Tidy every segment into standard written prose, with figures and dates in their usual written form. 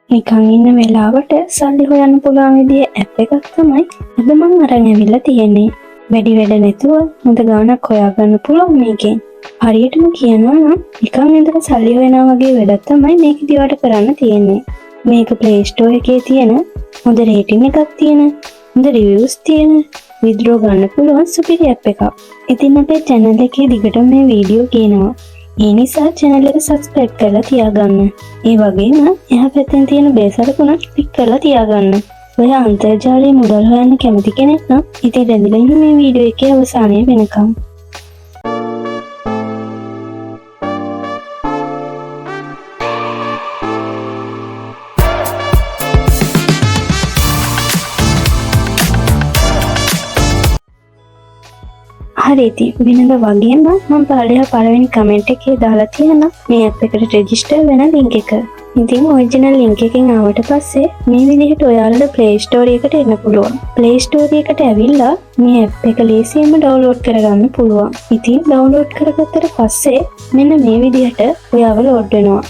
නිකන් ඉන්න වෙලාවට සල්ලි හොයන්න පුළුවන් විදිහේ ඇප් එකක් තමයි අද මම අරන් ඇවිල්ලා තියෙන්නේ. වැඩි වැඩ නැතුව හොඳ ගාණක් හොයාගන්න පුළුවන් මේකෙන්. හරියටම කියනවා නම් නිකන් ඉඳලා සල්ලි හොයනවා වගේ වැඩක් තමයි මේක දිවට කරන්න තියෙන්නේ. මේක Play Store එකේ තියෙන හොඳ රේටින් එකක් තියෙන, හොඳ රිවිව්ස් තියෙන, විත්ඩ්‍රෝ ගන්න පුළුවන් සුපිරි ඇප් එකක්. ඉතින් අපේ channel එකේ දිගටම මේ වීඩියෝ කියනවා. ඒ නිසා channel එක subscribe කරලා තියාගන්න. ඒ වගේම එහා පැත්තෙන් තියෙන bell icon click කරලා තියාගන්න. ඔය අන්තර්ජාලයේ මුදල් හොයන්න කැමති කෙනෙක් නම් ඉතින් රැඳිලා ඉන්න මේ වීඩියෝ එකේ අවසානයේ වෙනකම්. හරි ඉතින් වෙනද වගේම මම පළවෙනි කමෙන්ට් එකේ දාලා තියෙන මේ ඇප් එකට රෙජිස්ටර් වෙන ලින්ක් එක. ඉතින් ඔරිජිනල් ලින්ක් එකෙන් ආවට පස්සේ මේ විදිහට ඔයාලට Play Store එකට එන්න පුළුවන්. Play Store එකට ඇවිල්ලා මේ ඇප් එක ලේසියෙන්ම ඩවුන්ලෝඩ් කරගන්න පුළුවන්. ඉතින් ඩවුන්ලෝඩ් කරගත්තට පස්සේ මෙන්න මේ විදිහට ඔයාව ලෝඩ් වෙනවා.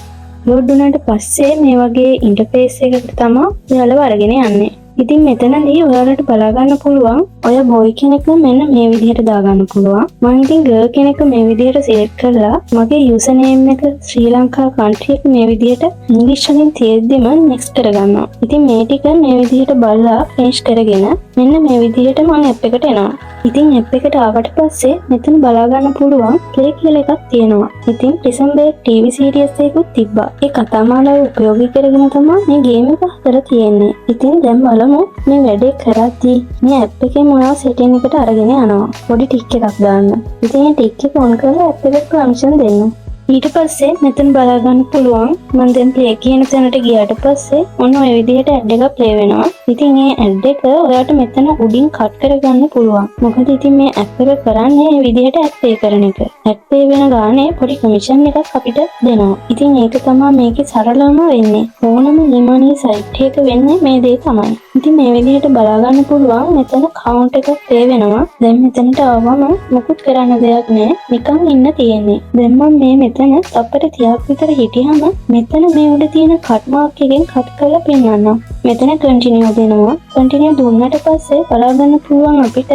ලෝඩ් වුණාට පස්සේ මේ වගේ ඉන්ටර්ෆේස් එකකට තමයි ඔයාලව අරගෙන යන්නේ. ඉතින් මෙතනදී ඔයාලට බලා ගන්න පුළුවන් ඔය බොයි කෙනෙක් මෙන්න මේ විදිහට දාගන්න පුළුවන්. මම ඉතින් ගර්ල් කෙනෙක් මේ විදිහට සිලෙක්ට් කරලා මගේ යූසර් නේම් එක ශ්‍රී ලංකා කන්ට්‍රි එක මේ විදිහට ඉංග්‍රීසි වලින් තියෙද්දිම නෙක්ස්ට් කරගන්නවා. ඉතින් මේ ටික මේ විදිහට බලලා ෆිනිෂ් කරගෙන මෙන්න මේ විදිහට මම ඇප් එකට එනවා. ඉතින් ඇප් එකට ආවට පස්සේ මෙතන බලා ගන්න පුළුවන් ප්ලේ කියලා එකක් තියෙනවා. ඉතින් ප්‍රිසන් බ්‍රේක් TV සීරීස් එකකුත් තිබ්බා. ඒ කතාමාලාව උපයෝගී කරගෙන තමයි මේ ගේම් එක හදලා තියෙන්නේ. ඉතින් දැන් බලමු මේ වැඩේ කරද්දී මේ ඇප් එකේ මොනවා සෙටින් එකට අරගෙන යනවා. පොඩි ටික් එකක් දාන්න. ඉතින් මේ ටික් එක ඔන් කරලා ඇප් එකට පර්මිෂන් දෙන්න. ඊට පස්සේ මෙතන බලා ගන්න පුළුවන් මම දැන් ප්ලේ කියන තැනට ගියාට පස්සේ ඔන්න ඔය විදිහට ඇඩ් එකක් ප්ලේ වෙනවා. ඉතින් මේ ඇඩ් එක ඔයාලට මෙතන උඩින් කට් කරගන්න පුළුවන්. මොකද ඉතින් මේ ඇප් එක කරන්නේ මේ විදිහට ඇඩ් ප්ලේ කරන එක. ඇඩ් ප්ලේ වෙන ගානේ පොඩි කමිෂන් එකක් අපිට දෙනවා. ඉතින් ඒක තමයි මේකේ සරලම වෙන්නේ. ඕනම ඊමණී සයිට් එක වෙන්නේ මේ දේ තමයි. ඉතින් මේ විදිහට බලා ගන්න පුළුවන් මෙතන කවුන්ට් එකක් ප්ලේ වෙනවා. දැන් මෙතනට ආවම මොකුත් කරන්න දෙයක් නැහැ. නිකන් ඉන්න තියෙන්නේ. දැන් මම මෙතන තප්පර 30ක් විතර හිටියම මෙතන මේ උඩ තියෙන කට් මාක් එකෙන් කට් කරලා පෙන්නන්නම්. මෙතන කන්ටිනියු දෙනවා. කන්ටිනියු දුන්නාට පස්සේ බලා ගන්න පුළුවන් අපිට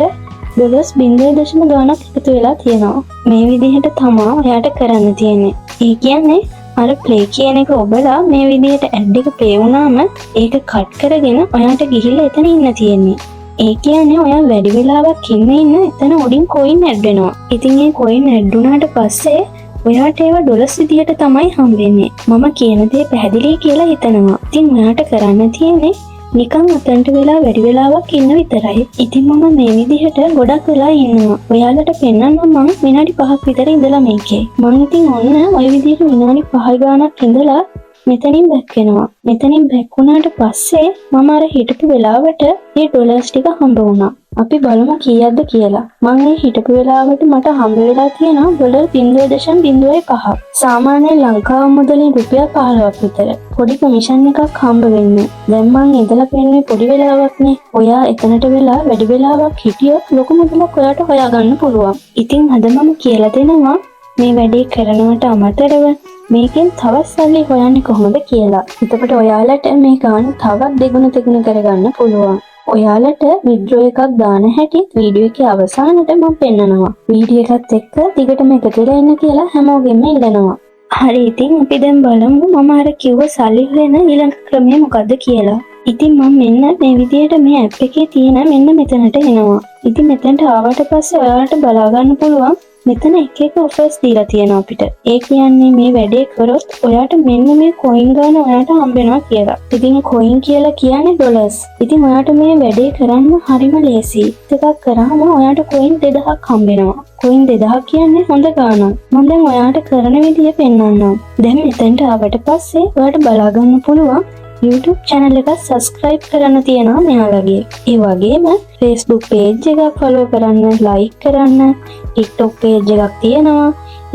$0.0 ගාණක් එකතු වෙලා තියෙනවා. මේ විදිහට තමයි ඔයාට කරන්න තියෙන්නේ. ඒ කියන්නේ අර ප්ලේ කියන එක ඔබලා මේ විදිහට ඇඩ් එක ප්ලේ වුණාම ඒක කට් කරගෙන ඔයාට ගිහිල්ලා එතන ඉන්න තියෙන්නේ. ඒ කියන්නේ ඔයා වැඩි වෙලාවක් ඉන්න එතන උඩින් කොයින් ඇඩ් වෙනවා. ඉතින් ඒ කොයින් ඇඩ් වුණාට පස්සේ ඔයාට ඒවා ඩොලර්ස් විදියට තමයි හම්බෙන්නේ. මම කියන දේ පැහැදිලි කියලා හිතනවා. ඉතින් ඔයාට කරන්න තියෙන්නේ නිකන් අතන්ට වෙලා වැඩි වෙලාවක් ඉන්න විතරයි. ඉතින් මම මේ විදිහට ගොඩක් වෙලා ඉන්නවා. ඔයාලට පෙන්නන්න මම විනාඩි 5ක් විතර ඉඳලා මේකේ. මම ඉතින් ඔන්න ওই විදිහට විනාඩි 5 ගානක් ඉඳලා මෙතනින් බැක් වෙනවා. මෙතනින් බැක් වුණාට පස්සේ මම අර හිටපු වෙලාවට මේ ඩොලර්ස් ටික හම්බ වුණා. අපි බලමු කීයක්ද කියලා. මම මේ හිටපු වෙලාවට මට හම්බ වෙලා තියෙනවා $0.05. සාමාන්‍ය ලංකාව මුදලින් රුපියල් 15ක් විතර. පොඩි කමිෂන් එකක් හම්බ වෙන්නේ. දැන් මම ඉඳලා පෙන්නේ පොඩි වෙලාවක් නේ. ඔයා එතනට වෙලා වැඩි වෙලාවක් හිටියොත් ලොකු මුදලක් ඔයාට හොයාගන්න පුළුවන්. ඉතින් අද මම කියලා දෙනවා මේ වැඩේ කරනවට අමතරව මේකෙන් තවත් සල්ලි හොයන්නේ කොහොමද කියලා. එතකොට ඔයාලට මේ ගාන තවත් දෙගුණ තෙගුණ කරගන්න පුළුවන්. ඔයාලට විඩ්‍රෝ එකක් දාන හැටි වීඩියෝ එකේ අවසානට මම පෙන්නනවා. වීඩියෝ එකත් එක්ක දිගටම එකතු වෙලා ඉන්න කියලා හැමෝගෙම ඉල්ලනවා. හරි ඉතින් අපි දැන් බලමු මම අර කිව්ව සල්ලි හොයන ඊළඟ ක්‍රමය මොකද්ද කියලා. ඉතින් මම මෙන්න මේ විදිහට මේ ඇප් එකේ තියෙන මෙන්න මෙතනට එනවා. ඉතින් මෙතනට ආවට පස්සේ ඔයාලට බලා ගන්න පුළුවන් මෙතන එක ඔෆර්ස් දීලා තියෙනවා අපිට. ඒ කියන්නේ මේ වැඩේ කරොත් ඔයාට මෙන්න මේ කොයින් ගන්න ඔයාට හම්බ වෙනවා කියලා. ඉතින් කොයින් කියලා කියන්නේ ඩොලර්ස්. ඉතින් ඔයාට මේ වැඩේ කරන්න හරිම ලේසියි. එකක් කරාම ඔයාට කොයින් 2000ක් හම්බ වෙනවා. කොයින් 2000 කියන්නේ හොඳ ගාණක්. මම දැන් ඔයාට කරන විදිය පෙන්නන්නම්. දැන් මෙතනට ආවට පස්සේ ඔයාට බලා ගන්න පුළුවන් YouTube channel එක subscribe කරන්න තියෙනවා මෙයාලගේ. ඒ වගේම Facebook page එකක් follow කරන්න, like කරන්න, TikTok page එකක් තියෙනවා.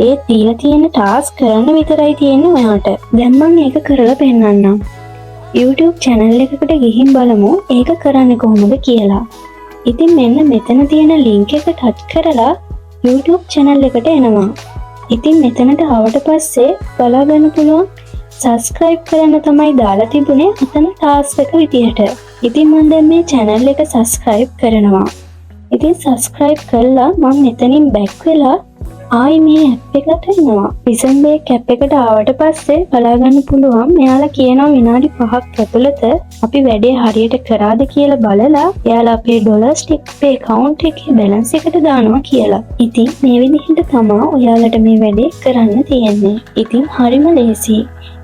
ඒ දීලා තියෙන task කරන්න විතරයි තියෙන්නේ ඔයාට. දැන් මම ඒක කරලා පෙන්නන්නම්. YouTube channel එකකට ගිහින් බලමු ඒක කරන්නේ කොහොමද කියලා. ඉතින් මෙන්න මෙතන තියෙන link එක touch කරලා YouTube channel එකට එනවා. ඉතින් මෙතනට ආවට පස්සේ බලා ගන්න පුළුවන් සබස්ක්‍රයිබ් කරන්න තමයි දාලා තිබුණේ අතන ටාස්ක් එක විදිහට. ඉතින් මම දැන් මේ channel එක සබස්ක්‍රයිබ් කරනවා. ඉතින් සබස්ක්‍රයිබ් කළා මම මෙතනින් බැක් වෙලා ආයි මේ ඇප් එකට එනවා. රිසන් බේක් ඇප් එකට ආවට පස්සේ බලා ගන්න පුළුවන් මෙයාලා කියනවා විනාඩි 5ක් ඇතුළත අපි වැඩේ හරියට කරාද කියලා බලලා එයාලා අපේ ඩොලර්ස් ටික අපේ account එකේ balance එකට දානවා කියලා. ඉතින් මේ විදිහට තමයි ඔයාලට මේ වැඩේ කරන්න තියෙන්නේ. ඉතින් හරිම ලේසි.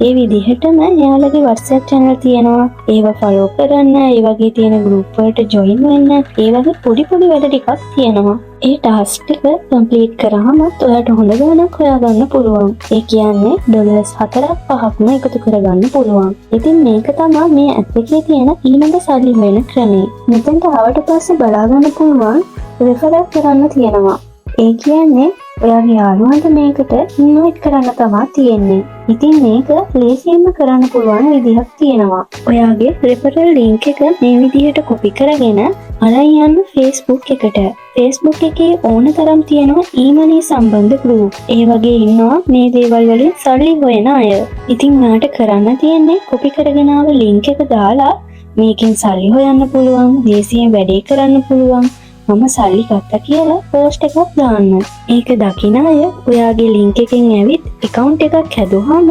ඒ විදිහටම එයාලගේ WhatsApp channel තියෙනවා. ඒව follow කරන්න, ඒ වගේ තියෙන group වලට join වෙන්න, ඒ වගේ පොඩි වැඩ ටිකක් තියෙනවා. ඒ ටාස්ක් ටික කම්ප්ලීට් කරාම ඔයාලට හොඳ ගාණක් හොයාගන්න පුළුවන්. ඒ කියන්නේ ඩොලර්ස් 4-5ක්ම එකතු කරගන්න පුළුවන්. ඉතින් මේක තමයි මේ ඇප් එකේ තියෙන ඊළඟ සල්ලි වෙන ක්‍රමය. මෙතෙන්ට ආවට පස්සේ බලා ගන්න පුළුවන් රෙෆරල් කරන්න තියෙනවා. ඒ කියන්නේ ඔයාගේ යාළුවන්ට මේකට ඉන්වයිට් කරන්න තමයි තියෙන්නේ. ඉතින් මේක ලේසියෙන්ම කරන්න පුළුවන් විදිහක් තියෙනවා. ඔයාගේ රෙෆරල් ලින්ක් එක මේ විදිහට කොපි කරගෙන අරන් යන්න Facebook එකට. Facebook එකේ ඕන තරම් තියෙනවා ඊමේල් සම්බන්ධ group. ඒ වගේ ඉන්නවා මේ දේවල් වලින් සල්ලි හොයන අය. ඉතින් ඔයාට කරන්න තියෙන්නේ කොපි කරගෙන ආව ලින්ක් එක දාලා මේකෙන් සල්ලි හොයන්න පුළුවන්, ලේසියෙන් වැඩේ කරන්න පුළුවන්. මම සල්ලි ගත්තා කියලා පෝස්ට් එකක් දාන්න. ඒක දකින අය ඔයාගේ ලින්ක් එකෙන් ඇවිත් account එකක් හැදුවාම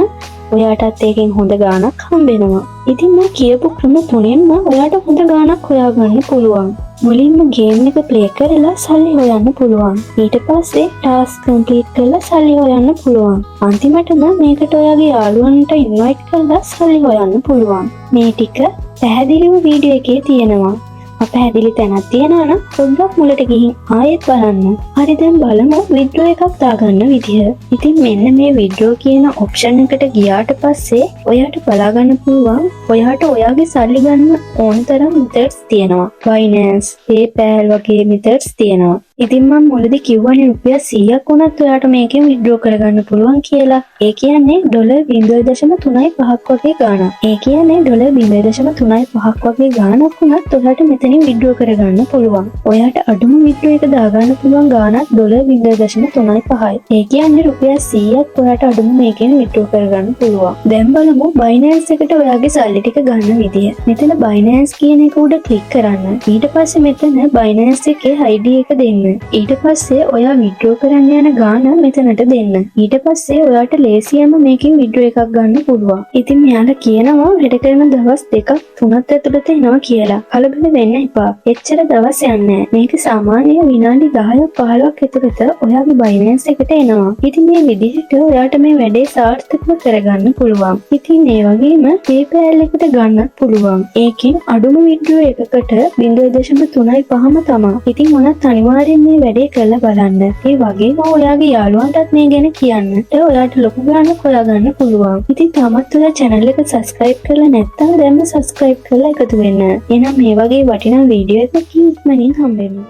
ඔයාටත් ඒකෙන් හොඳ ගාණක් හම්බෙනවා. ඉතින් මම කියපු ක්‍රම තුනෙන්ම ඔයාට හොඳ ගාණක් හොයාගන්න පුළුවන්. මුලින්ම ගේම් එක ප්ලේ කරලා සල්ලි හොයන්න පුළුවන්. ඊට පස්සේ ටාස්ක් කම්ප්ලීට් කරලා සල්ලි හොයන්න පුළුවන්. අන්තිමටම මේකට ඔයාගේ යාළුවන්ට ඉන්වයිට් කරලා සල්ලි හොයන්න පුළුවන්. මේ ටික පැහැදිලිව වීඩියෝ එකේ තියෙනවා. පැහැදිලි තැනක් තියෙනවා නම් පොඩ්ඩක් මුලට ගිහින් ආයෙත් බලන්න. හරි දැන් බලමු විඩ්‍රෝ එකක් දාගන්න විදිහ. ඉතින් මෙන්න මේ විඩ්‍රෝ කියන ඔප්ෂන් එකට ගියාට පස්සේ ඔයාට බලා ගන්න පුළුවන් ඔයාට ඔයාගේ සල්ලි ගන්න ඕන තරම් methods තියෙනවා. Binance, PayPal වගේ methods තියෙනවා. ඉතින් මම මුලදී කිව්වනේ රුපියල් 100ක් වුණත් ඔයාට මේකෙන් විඩ්‍රෝ කරගන්න පුළුවන් කියලා. ඒ කියන්නේ $0.35ක් වගේ ගාණක්. ඒ කියන්නේ $0.35ක් වගේ ගාණක් වුණත් ඔයාට මෙතනින් විඩ්‍රෝ කරගන්න පුළුවන්. ඔයාට අඩුම විඩ්‍රෝ එක දාගන්න පුළුවන් ගාණක් $0.35යි. ඒ කියන්නේ රුපියල් 100ක් ඔයාට අඩුම මේකෙන් විඩ්‍රෝ කරගන්න පුළුවන්. දැන් බලමු Binance එකට ඔයාගේ සල්ලි ටික ගන්න විදිය. මෙතන Binance කියන එක උඩ ක්ලික් කරන්න. ඊට පස්සේ මෙතන Binance එකේ ID එක දෙන්න. ඊට පස්සේ ඔයා විඩ්‍රෝ කරන්න යන ගාණ මෙතනට දෙන්න. ඊට පස්සේ ඔයාට ලේසියෙන්ම මේකෙන් විඩ්‍රෝ එකක් ගන්න පුළුවන්. ඉතින් මෙයාලා කියනවා වැඩ කරන දවස් 2-3ක් ඇතුළත එනවා කියලා. කලබල වෙන්න එපා. එච්චර දවස් යන්නේ නැහැ. මේක සාමාන්‍ය විනාඩි 10-15ක් ඇතුළත ඔයාගේ Binance එකට එනවා. ඉතින් මේ විදිහට ඔයාට මේ වැඩේ සාර්ථකව කරගන්න පුළුවන්. ඉතින් ඒ වගේම PayPal එකට ගන්නත් පුළුවන්. ඒකෙන් අඩුම විඩ්‍රෝ එකකට 0.35ම තමයි. ඉතින් මොනත් අනිවාර්යෙන් මේ වැඩේ කරලා බලන්න. ඒ වගේම ඔයාගේ යාළුවන්ටත් මේ ගැන කියන්න. ඔයාට ලොකු ගාණක් හොයාගන්න පුළුවන්. ඉතින් තාමත් ඔයා channel එක subscribe කරලා නැත්නම් දැන්ම subscribe කරලා එකතු වෙන්න. එහෙනම් මේ වගේ වටිනා වීඩියෝ එකකින් ඉක්මනින් හම්බෙමු.